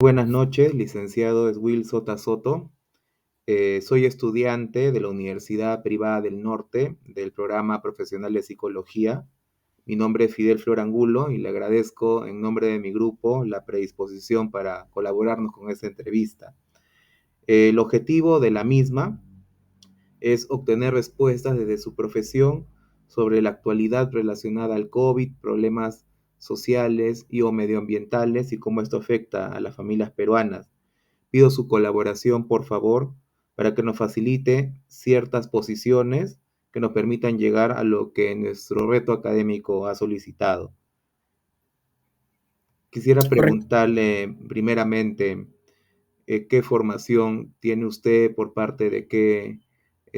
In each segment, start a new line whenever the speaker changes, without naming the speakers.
Buenas noches, licenciado Eswil Sota Soto. Soy estudiante de la Universidad Privada del Norte del programa profesional de psicología. Mi nombre es Fidel Flor Angulo y le agradezco en nombre de mi grupo la predisposición para colaborarnos con esta entrevista. El objetivo de la misma es obtener respuestas desde su profesión sobre la actualidad relacionada al COVID, problemas sociales y o medioambientales y cómo esto afecta a las familias peruanas. Pido su colaboración, por favor, para que nos facilite ciertas posiciones que nos permitan llegar a lo que nuestro reto académico ha solicitado. Quisiera
Correcto.
preguntarle primeramente, ¿qué formación tiene usted por parte de qué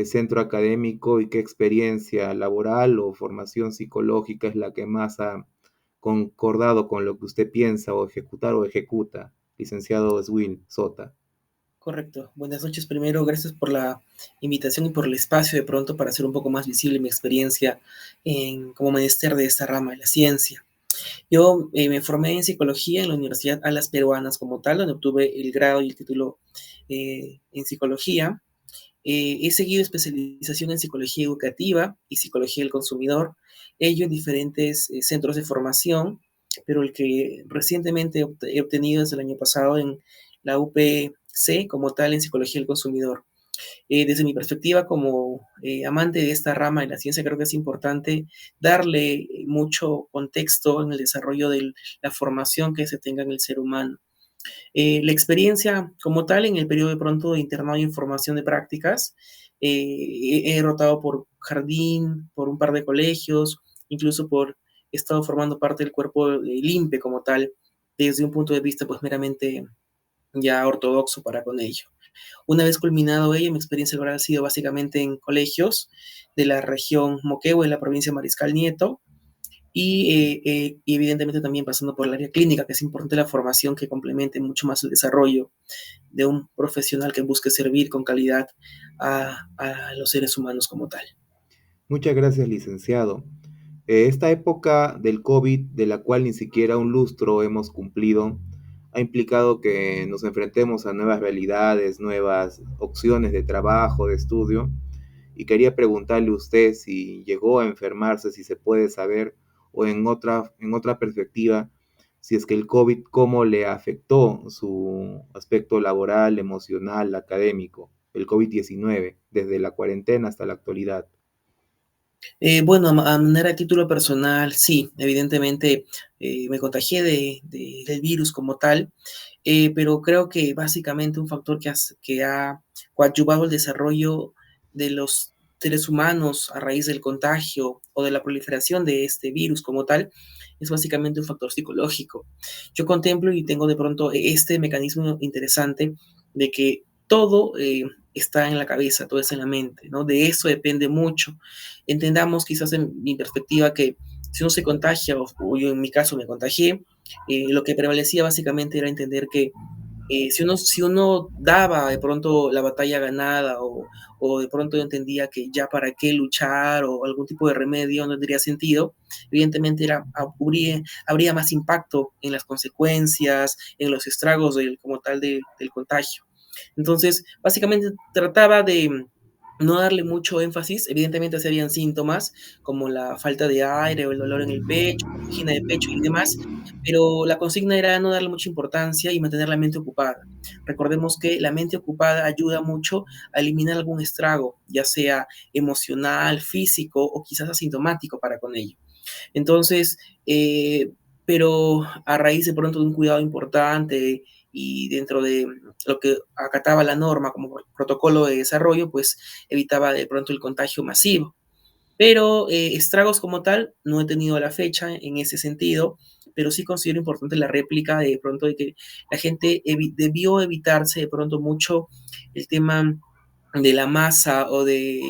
centro académico y qué experiencia laboral o formación psicológica es la que más ha concordado con lo que usted piensa o ejecutar o ejecuta, licenciado Eswil Sota?
Correcto. Buenas noches primero. Gracias por la invitación y por el espacio de pronto para hacer un poco más visible mi experiencia como menester de esta rama de la ciencia. Yo me formé en psicología en la Universidad Alas Peruanas como tal, donde obtuve el grado y el título en psicología. He seguido especialización en psicología educativa y psicología del consumidor, ello en diferentes centros de formación, pero el que recientemente he obtenido desde el año pasado en la UPC como tal en psicología del consumidor. Desde mi perspectiva como amante de esta rama de la ciencia, creo que es importante darle mucho contexto en el desarrollo de la formación que se tenga en el ser humano. La experiencia como tal en el periodo de pronto de internado y formación de prácticas, he rotado por jardín, por un par de colegios, incluso he estado formando parte del cuerpo del INPE como tal, desde un punto de vista pues meramente ya ortodoxo para con ello. Una vez culminado ello, mi experiencia laboral ha sido básicamente en colegios de la región Moquegua, en la provincia de Mariscal Nieto, y evidentemente también pasando por el área clínica, que es importante la formación que complemente mucho más el desarrollo de un profesional que busque servir con calidad a los seres humanos como tal.
Muchas gracias, licenciado. Esta época del COVID, de la cual ni siquiera un lustro hemos cumplido, ha implicado que nos enfrentemos a nuevas realidades, nuevas opciones de trabajo, de estudio, y quería preguntarle a usted si llegó a enfermarse, si se puede saber, o en otra perspectiva, si es que el COVID, cómo le afectó su aspecto laboral, emocional, académico, el COVID-19, desde la cuarentena hasta la actualidad.
Bueno, a manera de título personal, sí, evidentemente me contagié del virus como tal, pero creo que básicamente un factor que ha coadyuvado el desarrollo de los seres humanos a raíz del contagio o de la proliferación de este virus como tal es básicamente un factor psicológico. Yo contemplo y tengo de pronto este mecanismo interesante de que todo está en la cabeza, todo está en la mente, ¿no? De eso depende mucho. Entendamos quizás en mi perspectiva que si uno se contagia, o yo en mi caso me contagié, lo que prevalecía básicamente era entender que si uno daba de pronto la batalla ganada o de pronto entendía que ya para qué luchar o algún tipo de remedio no tendría sentido, evidentemente habría más impacto en las consecuencias, en los estragos como tal del contagio. Entonces, básicamente trataba de no darle mucho énfasis, evidentemente se habían síntomas como la falta de aire o el dolor en el pecho, angina de pecho y demás, pero la consigna era no darle mucha importancia y mantener la mente ocupada. Recordemos que la mente ocupada ayuda mucho a eliminar algún estrago, ya sea emocional, físico o quizás asintomático para con ello. Entonces, pero a raíz de pronto de un cuidado importante y dentro de lo que acataba la norma como protocolo de desarrollo, pues evitaba de pronto el contagio masivo. Pero estragos como tal no he tenido a la fecha en ese sentido, pero sí considero importante la réplica de pronto de que la gente debió evitarse de pronto mucho el tema de la masa o de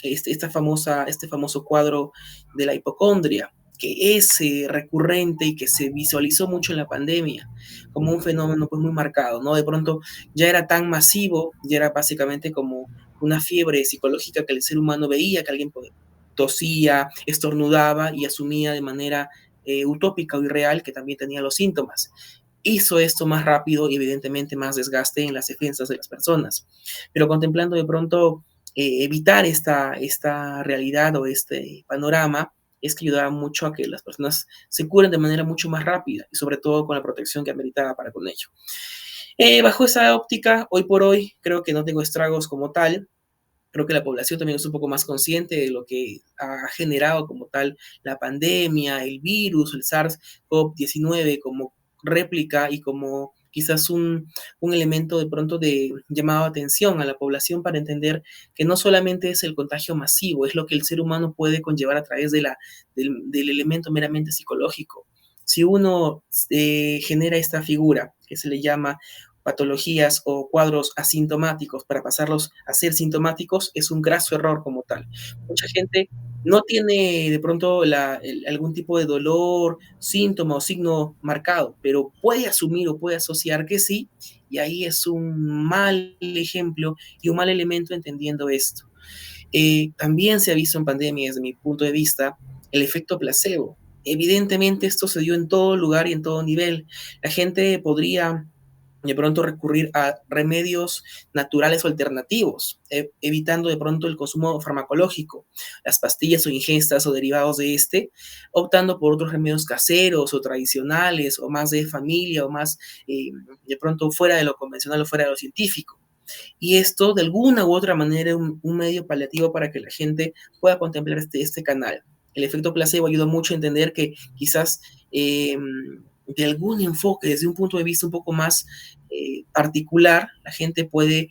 este famoso cuadro de la hipocondria, que es recurrente y que se visualizó mucho en la pandemia como un fenómeno pues muy marcado, ¿no? De pronto ya era tan masivo, ya era básicamente como una fiebre psicológica que el ser humano veía, que alguien pues, tosía, estornudaba y asumía de manera utópica o irreal que también tenía los síntomas. hizo esto más rápido y evidentemente más desgaste en las defensas de las personas. Pero contemplando de pronto evitar esta realidad o este panorama, es que ayudaba mucho a que las personas se curen de manera mucho más rápida y sobre todo con la protección que ameritaba para con ello. Bajo esa óptica, hoy por hoy creo que no tengo estragos como tal. Creo que la población también es un poco más consciente de lo que ha generado como tal la pandemia, el virus, el SARS-CoV-19 como réplica y como quizás un elemento de pronto de llamado atención a la población para entender que no solamente es el contagio masivo, es lo que el ser humano puede conllevar a través del elemento meramente psicológico. Si uno genera esta figura que se le llama patologías o cuadros asintomáticos para pasarlos a ser sintomáticos es un graso error como tal. Mucha gente no tiene de pronto algún tipo de dolor, síntoma o signo marcado, pero puede asumir o puede asociar que sí, y ahí es un mal ejemplo y un mal elemento entendiendo esto. También se ha visto en pandemia, desde mi punto de vista, el efecto placebo. Evidentemente esto se dio en todo lugar y en todo nivel. La gente podría de pronto recurrir a remedios naturales o alternativos, evitando de pronto el consumo farmacológico, las pastillas o ingestas o derivados de este, optando por otros remedios caseros o tradicionales o más de familia o más de pronto fuera de lo convencional o fuera de lo científico. Y esto de alguna u otra manera es un medio paliativo para que la gente pueda contemplar este canal. El efecto placebo ayuda mucho a entender que quizás de algún enfoque, desde un punto de vista un poco más particular, la gente puede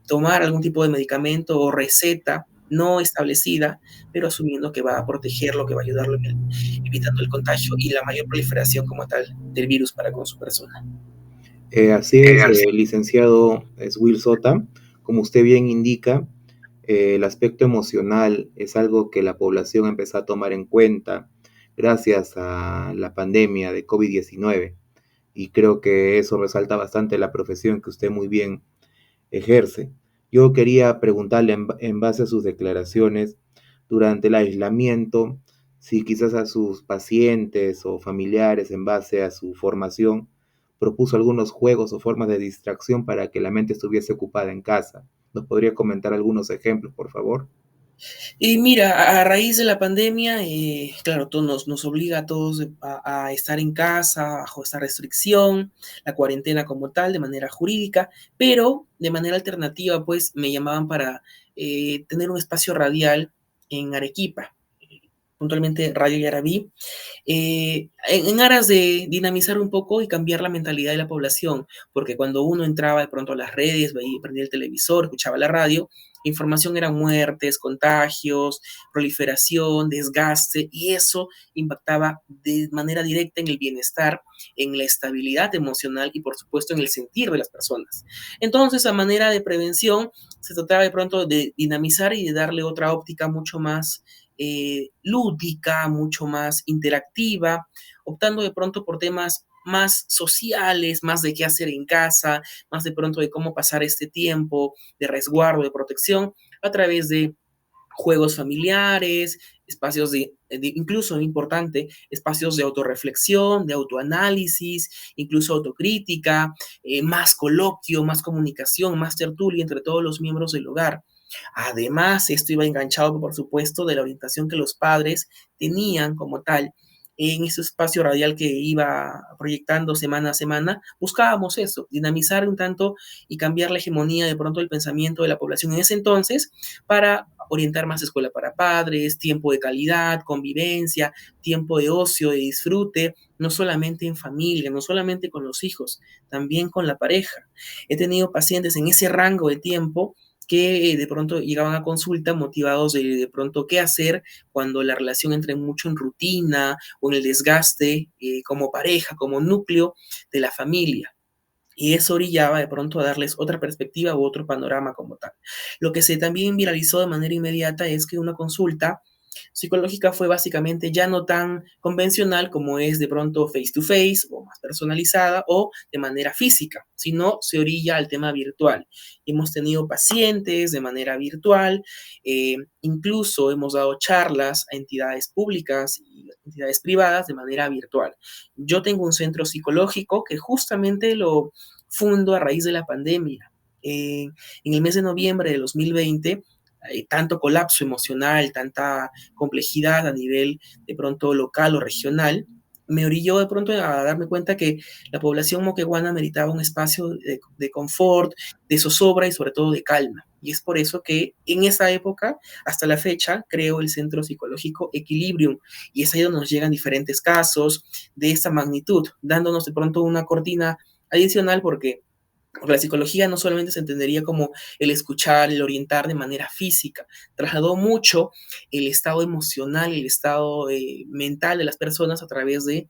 tomar algún tipo de medicamento o receta no establecida, pero asumiendo que va a protegerlo, que va a ayudarlo evitando el contagio y la mayor proliferación como tal del virus para con su persona.
Así es, licenciado Will Sota. Como usted bien indica, el aspecto emocional es algo que la población empezó a tomar en cuenta gracias a la pandemia de COVID-19 y creo que eso resalta bastante la profesión que usted muy bien ejerce. Yo quería preguntarle en base a sus declaraciones durante el aislamiento, si quizás a sus pacientes o familiares, en base a su formación, propuso algunos juegos o formas de distracción para que la mente estuviese ocupada en casa. ¿Nos podría comentar algunos ejemplos, por favor?
Y mira, a raíz de la pandemia, claro, todo nos obliga a todos a estar en casa bajo esta restricción, la cuarentena como tal, de manera jurídica, pero de manera alternativa, pues me llamaban para tener un espacio radial en Arequipa, puntualmente Radio Yarabí, en aras de dinamizar un poco y cambiar la mentalidad de la población, porque cuando uno entraba de pronto a las redes, veía, prendía el televisor, escuchaba la radio, información eran muertes, contagios, proliferación, desgaste, y eso impactaba de manera directa en el bienestar, en la estabilidad emocional y por supuesto en el sentir de las personas. Entonces, a manera de prevención, se trataba de pronto de dinamizar y de darle otra óptica mucho más lúdica, mucho más interactiva, optando de pronto por temas más sociales, más de qué hacer en casa, más de pronto de cómo pasar este tiempo de resguardo, de protección, a través de juegos familiares, espacios incluso importante, espacios de autorreflexión, de autoanálisis, incluso autocrítica, más coloquio, más comunicación, más tertulia entre todos los miembros del hogar. Además, esto iba enganchado, por supuesto, de la orientación que los padres tenían como tal en ese espacio radial que iba proyectando semana a semana, buscábamos eso, dinamizar un tanto y cambiar la hegemonía de pronto del pensamiento de la población en ese entonces para orientar más escuela para padres, tiempo de calidad, convivencia, tiempo de ocio, de disfrute, no solamente en familia, no solamente con los hijos, también con la pareja. He tenido pacientes en ese rango de tiempo que de pronto llegaban a consulta motivados de pronto qué hacer cuando la relación entra mucho en rutina o en el desgaste como pareja, como núcleo de la familia. Y eso orillaba de pronto a darles otra perspectiva u otro panorama como tal. Lo que se también viralizó de manera inmediata es que una consulta psicológica fue básicamente ya no tan convencional como es de pronto face to face o más personalizada o de manera física, sino se orilla al tema virtual. Hemos tenido pacientes de manera virtual, incluso hemos dado charlas a entidades públicas y entidades privadas de manera virtual. Yo tengo un centro psicológico que justamente lo fundo a raíz de la pandemia. En el mes de noviembre de 2020 hay tanto colapso emocional, tanta complejidad a nivel de pronto local o regional, me orilló de pronto a darme cuenta que la población moqueguana meritaba un espacio de confort, de zozobra y sobre todo de calma. Y es por eso que en esa época, hasta la fecha, creo el centro psicológico Equilibrium. Y es ahí donde nos llegan diferentes casos de esta magnitud, dándonos de pronto una cortina adicional porque la psicología no solamente se entendería como el escuchar, el orientar de manera física, trasladó mucho el estado emocional, el estado mental de las personas a través de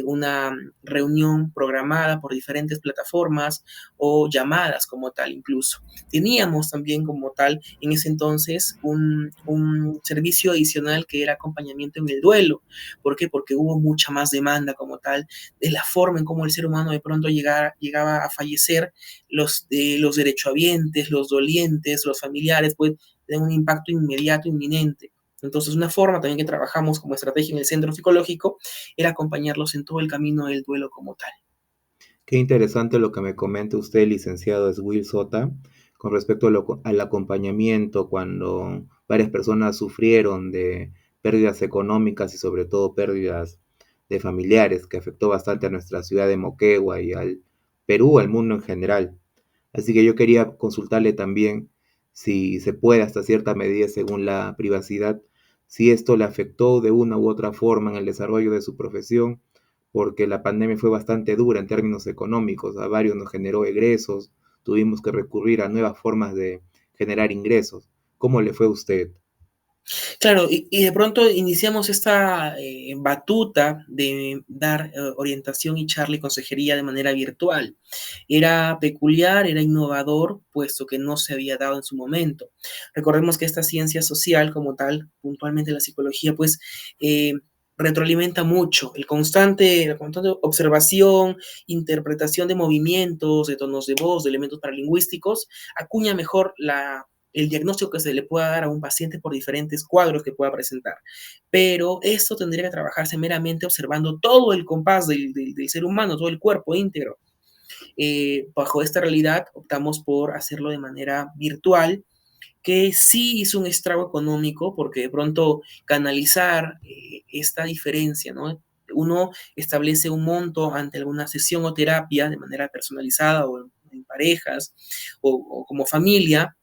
una reunión programada por diferentes plataformas o llamadas como tal incluso. Teníamos también como tal en ese entonces un servicio adicional que era acompañamiento en el duelo. ¿Por qué? Porque hubo mucha más demanda como tal de la forma en cómo el ser humano de pronto llegaba a fallecer los derechohabientes, los dolientes, los familiares, pues tienen un impacto inmediato, inminente. Entonces, una forma también que trabajamos como estrategia en el centro psicológico era acompañarlos en todo el camino del duelo como tal.
Qué interesante lo que me comenta usted, licenciado Will Sota, con respecto al acompañamiento cuando varias personas sufrieron de pérdidas económicas y sobre todo pérdidas de familiares, que afectó bastante a nuestra ciudad de Moquegua y al Perú, al mundo en general. Así que yo quería consultarle también si se puede hasta cierta medida, según la privacidad, si esto le afectó de una u otra forma en el desarrollo de su profesión, porque la pandemia fue bastante dura en términos económicos, a varios nos generó egresos, tuvimos que recurrir a nuevas formas de generar ingresos. ¿Cómo le fue a usted?
Claro, y de pronto iniciamos esta batuta de dar orientación y charla y consejería de manera virtual. Era peculiar, era innovador, puesto que no se había dado en su momento. Recordemos que esta ciencia social como tal, puntualmente la psicología, pues eh, retroalimenta mucho la constante observación, interpretación de movimientos, de tonos de voz, de elementos paralingüísticos, acuña mejor el diagnóstico que se le pueda dar a un paciente por diferentes cuadros que pueda presentar. Pero esto tendría que trabajarse meramente observando todo el compás del ser humano, todo el cuerpo íntegro. Bajo esta realidad optamos por hacerlo de manera virtual, que sí hizo un estrago económico porque de pronto canalizar esta diferencia, ¿no? Uno establece un monto ante alguna sesión o terapia de manera personalizada o en parejas o como familia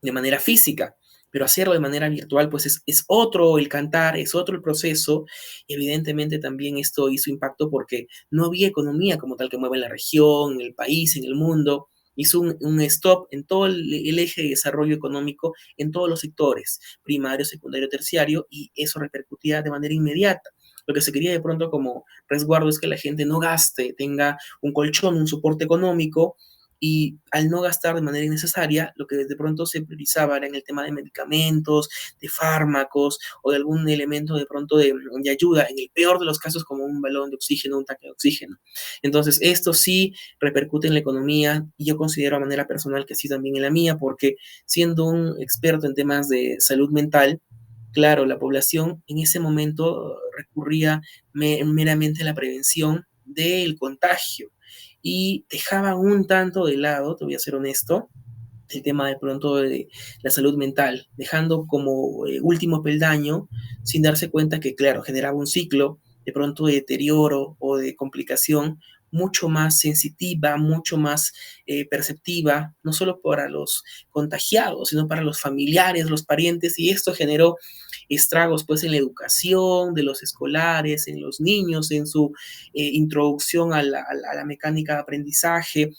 de manera física, pero hacerlo de manera virtual, pues es otro el cantar, es otro el proceso. Y evidentemente también esto hizo impacto porque no había economía como tal que mueva en la región, en el país, en el mundo. Hizo un stop en todo el eje de desarrollo económico en todos los sectores, primario, secundario, terciario, y eso repercutía de manera inmediata. Lo que se quería de pronto como resguardo es que la gente no gaste, tenga un colchón, un soporte económico, y al no gastar de manera innecesaria, lo que de pronto se priorizaba era en el tema de medicamentos, de fármacos o de algún elemento de pronto de ayuda, en el peor de los casos como un balón de oxígeno, un tanque de oxígeno. Entonces, esto sí repercute en la economía y yo considero a manera personal que sí también en la mía, porque siendo un experto en temas de salud mental, claro, la población en ese momento recurría meramente a la prevención del contagio y dejaban un tanto de lado, te voy a ser honesto, el tema de pronto de la salud mental, dejando como último peldaño sin darse cuenta que, claro, generaba un ciclo de pronto de deterioro o de complicación mucho más sensitiva, mucho más perceptiva, no solo para los contagiados, sino para los familiares, los parientes, y esto generó estragos pues en la educación de los escolares, en los niños, en su introducción a la mecánica de aprendizaje,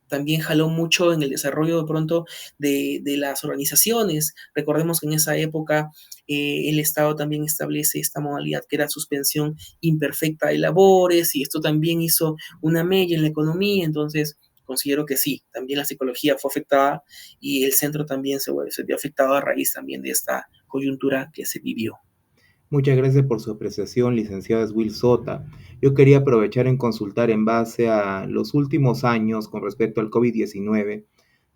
también jaló mucho en el desarrollo de pronto de las organizaciones. Recordemos que en esa época el Estado también establece esta modalidad que era suspensión imperfecta de labores y esto también hizo una mella en la economía, entonces considero que sí, también la psicología fue afectada y el centro también se vio afectado a raíz también de esta coyuntura que se vivió.
Muchas gracias por su apreciación, licenciada Will Sota. Yo quería aprovechar en consultar en base a los últimos años con respecto al COVID-19.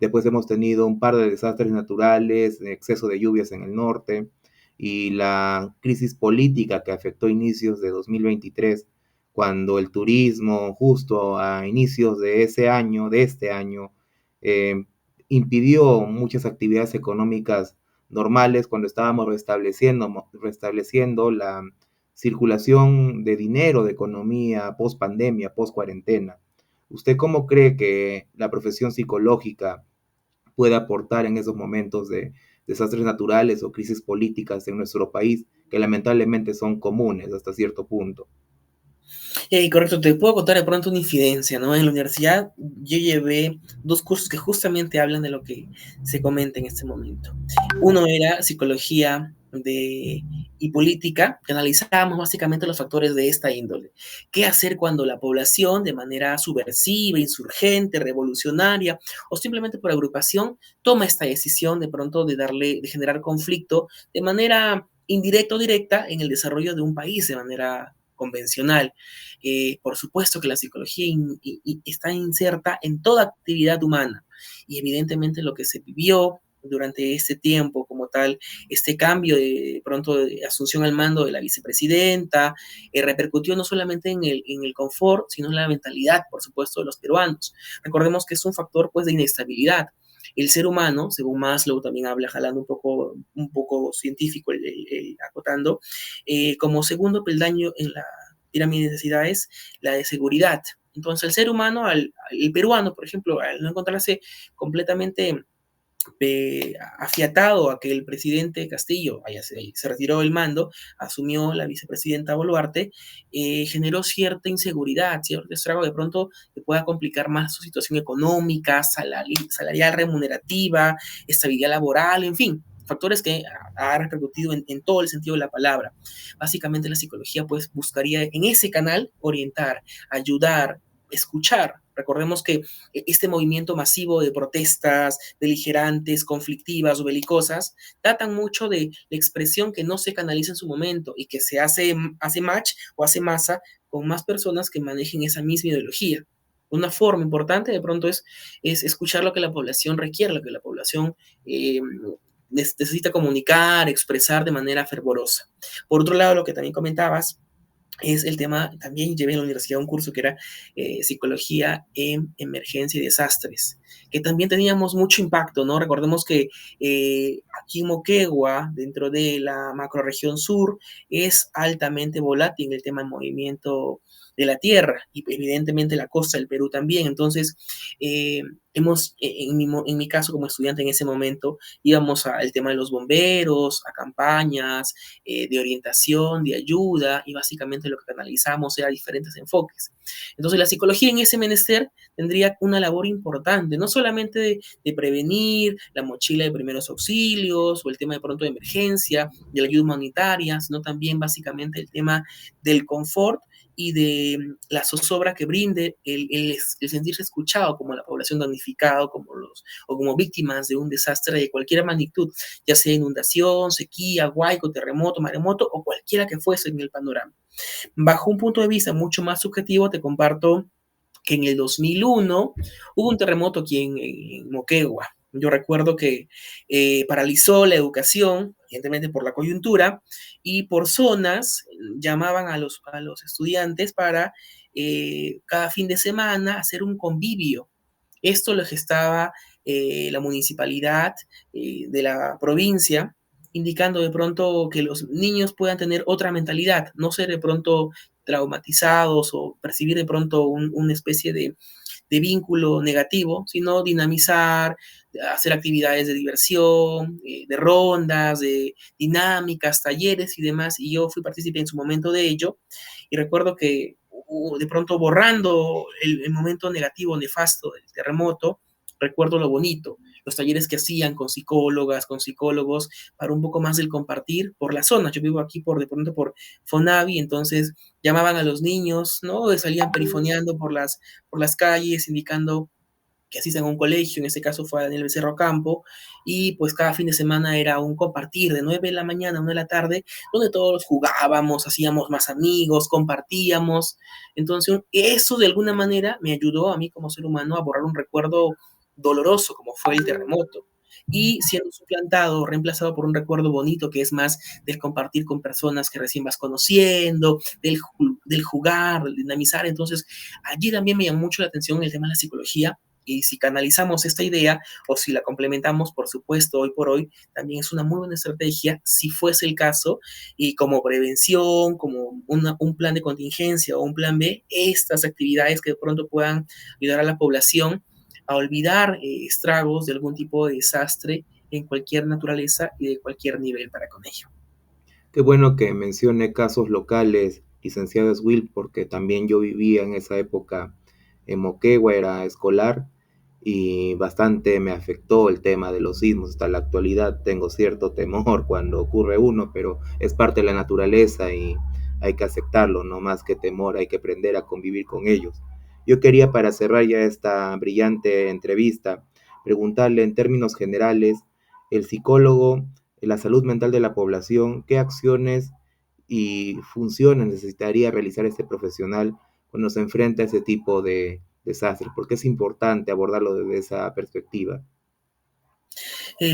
Después hemos tenido un par de desastres naturales, exceso de lluvias en el norte y la crisis política que afectó inicios de 2023, cuando el turismo justo a inicios de ese año, de este año, eh, impidió muchas actividades económicas normales cuando estábamos restableciendo la circulación de dinero, de economía, post pandemia, post cuarentena. ¿Usted cómo cree que la profesión psicológica puede aportar en esos momentos de desastres naturales o crisis políticas en nuestro país, que lamentablemente son comunes hasta cierto punto?
Correcto, te puedo contar de pronto una infidencia, ¿no? En la universidad yo llevé dos cursos que justamente hablan de lo que se comenta en este momento. Uno era psicología y política, que analizábamos básicamente los factores de esta índole. ¿Qué hacer cuando la población, de manera subversiva, insurgente, revolucionaria o simplemente por agrupación, toma esta decisión de pronto de generar conflicto de manera indirecta o directa en el desarrollo de un país de manera convencional? Por supuesto que la psicología está inserta en toda actividad humana y evidentemente lo que se vivió durante este tiempo como tal, este cambio de pronto de asunción al mando de la vicepresidenta, repercutió no solamente en el confort, sino en la mentalidad, por supuesto, de los peruanos. Recordemos que es un factor pues de inestabilidad. El ser humano, según Maslow también habla, jalando un poco científico, acotando, como segundo peldaño en la pirámide de necesidades, la de seguridad. Entonces, el ser humano, el peruano, por ejemplo, al no encontrarse completamente afiatado a que el presidente Castillo se retiró del mando, asumió la vicepresidenta Boluarte, generó cierta inseguridad, cierto estrago de pronto que pueda complicar más su situación económica, salarial remunerativa, estabilidad laboral, en fin, factores que ha repercutido en todo el sentido de la palabra. Básicamente la psicología pues buscaría en ese canal orientar, ayudar, escuchar. Recordemos que este movimiento masivo de protestas beligerantes, conflictivas o belicosas, datan mucho de la expresión que no se canaliza en su momento y que hace match o hace masa con más personas que manejen esa misma ideología. Una forma importante de pronto es escuchar lo que la población requiere, lo que la población necesita comunicar, expresar de manera fervorosa. Por otro lado, lo que también comentabas, es el tema, también llevé en la universidad un curso que era psicología en emergencia y desastres, que también teníamos mucho impacto, ¿no? Recordemos que aquí en Moquegua, dentro de la macroregión sur, es altamente volátil el tema del movimiento de la tierra y evidentemente la costa del Perú también. Entonces, en mi caso como estudiante en ese momento, íbamos al tema de los bomberos, a campañas de orientación, de ayuda, y básicamente lo que analizamos era diferentes enfoques. Entonces la psicología en ese menester tendría una labor importante, no solamente de prevenir la mochila de primeros auxilios o el tema de pronto de emergencia, de la ayuda humanitaria, sino también básicamente el tema del confort y de la zozobra que brinde el sentirse escuchado como la población damnificada o como víctimas de un desastre de cualquier magnitud, ya sea inundación, sequía, huaico, terremoto, maremoto o cualquiera que fuese en el panorama. Bajo un punto de vista mucho más subjetivo, te comparto que en el 2001 hubo un terremoto aquí en Moquegua. Yo recuerdo que paralizó la educación, evidentemente por la coyuntura, y por zonas llamaban a los estudiantes para cada fin de semana hacer un convivio. Esto lo gestaba la municipalidad de la provincia, indicando de pronto que los niños puedan tener otra mentalidad, no ser de pronto traumatizados o percibir de pronto una especie de vínculo negativo, sino dinamizar, hacer actividades de diversión, de rondas, de dinámicas, talleres y demás. Y yo fui partícipe en su momento de ello. Y recuerdo que de pronto borrando el momento negativo, nefasto del terremoto, recuerdo lo bonito, los talleres que hacían con psicólogas, con psicólogos, para un poco más del compartir por la zona. Yo vivo aquí de pronto por Fonavi, entonces llamaban a los niños, ¿no? Salían perifoneando por las calles, indicando que asisten a un colegio, en este caso fue a Daniel Becerro Campo, y pues cada fin de semana era un compartir de 9 de la mañana a 1 de la tarde, donde todos jugábamos, hacíamos más amigos, compartíamos. Entonces, eso de alguna manera me ayudó a mí como ser humano a borrar un recuerdo doloroso como fue el terremoto y siendo suplantado, reemplazado por un recuerdo bonito que es más del compartir con personas que recién vas conociendo, del jugar, del dinamizar. Entonces, allí también me llamó mucho la atención el tema de la psicología y si canalizamos esta idea o si la complementamos, por supuesto, hoy por hoy, también es una muy buena estrategia, si fuese el caso, y como prevención, como un plan de contingencia o un plan B, estas actividades que de pronto puedan ayudar a la población a olvidar estragos de algún tipo de desastre en cualquier naturaleza y de cualquier nivel para con ello.
Qué bueno que mencione casos locales, licenciado Will, porque también yo vivía en esa época en Moquegua, era escolar, y bastante me afectó el tema de los sismos. Hasta la actualidad tengo cierto temor cuando ocurre uno, pero es parte de la naturaleza y hay que aceptarlo, no más que temor, hay que aprender a convivir con ellos. Yo quería, para cerrar ya esta brillante entrevista, preguntarle en términos generales, el psicólogo, la salud mental de la población, qué acciones y funciones necesitaría realizar este profesional cuando se enfrenta a ese tipo de desastres, porque es importante abordarlo desde esa perspectiva.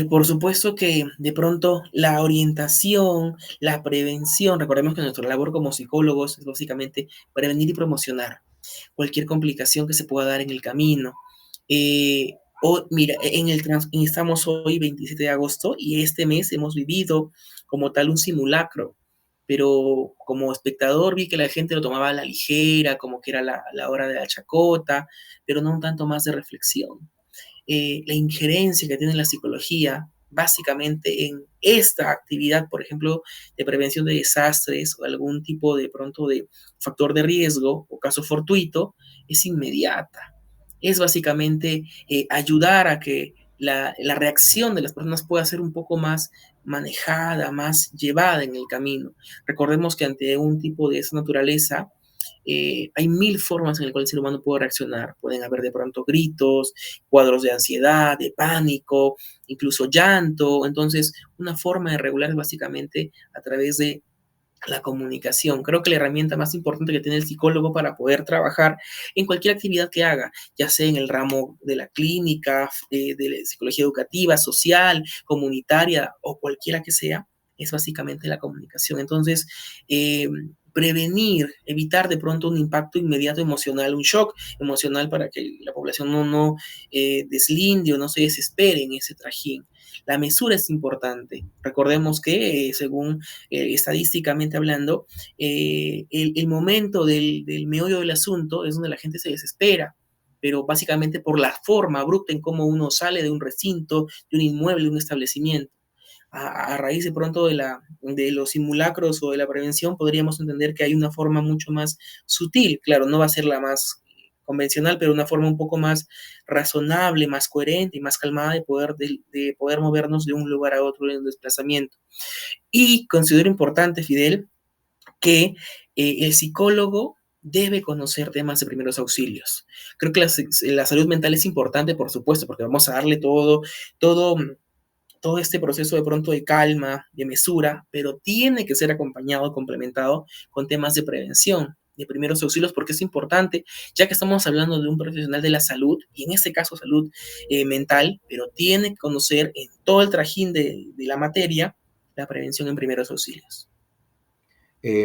Por supuesto que de pronto la orientación, la prevención, recordemos que nuestra labor como psicólogos es básicamente prevenir y promocionar cualquier complicación que se pueda dar en el camino. Mira, estamos hoy 27 de agosto y este mes hemos vivido como tal un simulacro, pero como espectador vi que la gente lo tomaba a la ligera, como que era la hora de la chacota, pero no un tanto más de reflexión. La injerencia que tiene la psicología básicamente en esta actividad, por ejemplo, de prevención de desastres o algún tipo de pronto de factor de riesgo o caso fortuito, es inmediata. Es básicamente ayudar a que la reacción de las personas pueda ser un poco más manejada, más llevada en el camino. Recordemos que ante un tipo de esa naturaleza, hay mil formas en las cuales el ser humano puede reaccionar. Pueden haber de pronto gritos, cuadros de ansiedad, de pánico, incluso llanto. Entonces, una forma de regular es básicamente a través de la comunicación. Creo que la herramienta más importante que tiene el psicólogo para poder trabajar en cualquier actividad que haga, ya sea en el ramo de la clínica, de la psicología educativa, social, comunitaria o cualquiera que sea, es básicamente la comunicación. Entonces, prevenir, evitar de pronto un impacto inmediato emocional, un shock emocional para que la población no deslinde o no se desespere en ese trajín. La mesura es importante. Recordemos que, según estadísticamente hablando, el momento del meollo del asunto es donde la gente se desespera, pero básicamente por la forma abrupta en cómo uno sale de un recinto, de un inmueble, de un establecimiento. A raíz de pronto de los simulacros o de la prevención, podríamos entender que hay una forma mucho más sutil. Claro, no va a ser la más convencional, pero una forma un poco más razonable, más coherente y más calmada de poder movernos de un lugar a otro en un desplazamiento. Y considero importante, Fidel, que el psicólogo debe conocer temas de primeros auxilios. Creo que la salud mental es importante, por supuesto, porque vamos a darle todo, todo este proceso de pronto de calma, de mesura, pero tiene que ser acompañado, complementado con temas de prevención, de primeros auxilios, porque es importante, ya que estamos hablando de un profesional de la salud, y en este caso salud mental, pero tiene que conocer en todo el trajín de la materia la prevención en primeros auxilios.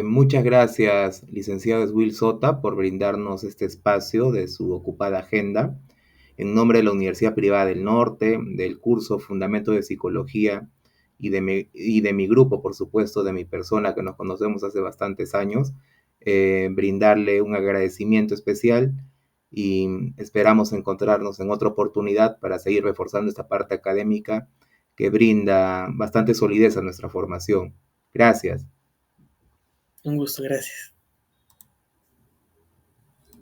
Muchas gracias, licenciado Will Sota, por brindarnos este espacio de su ocupada agenda. En nombre de la Universidad Privada del Norte, del curso Fundamentos de Psicología y de mi grupo, por supuesto, de mi persona que nos conocemos hace bastantes años, brindarle un agradecimiento especial y esperamos encontrarnos en otra oportunidad para seguir reforzando esta parte académica que brinda bastante solidez a nuestra formación. Gracias.
Un gusto, gracias.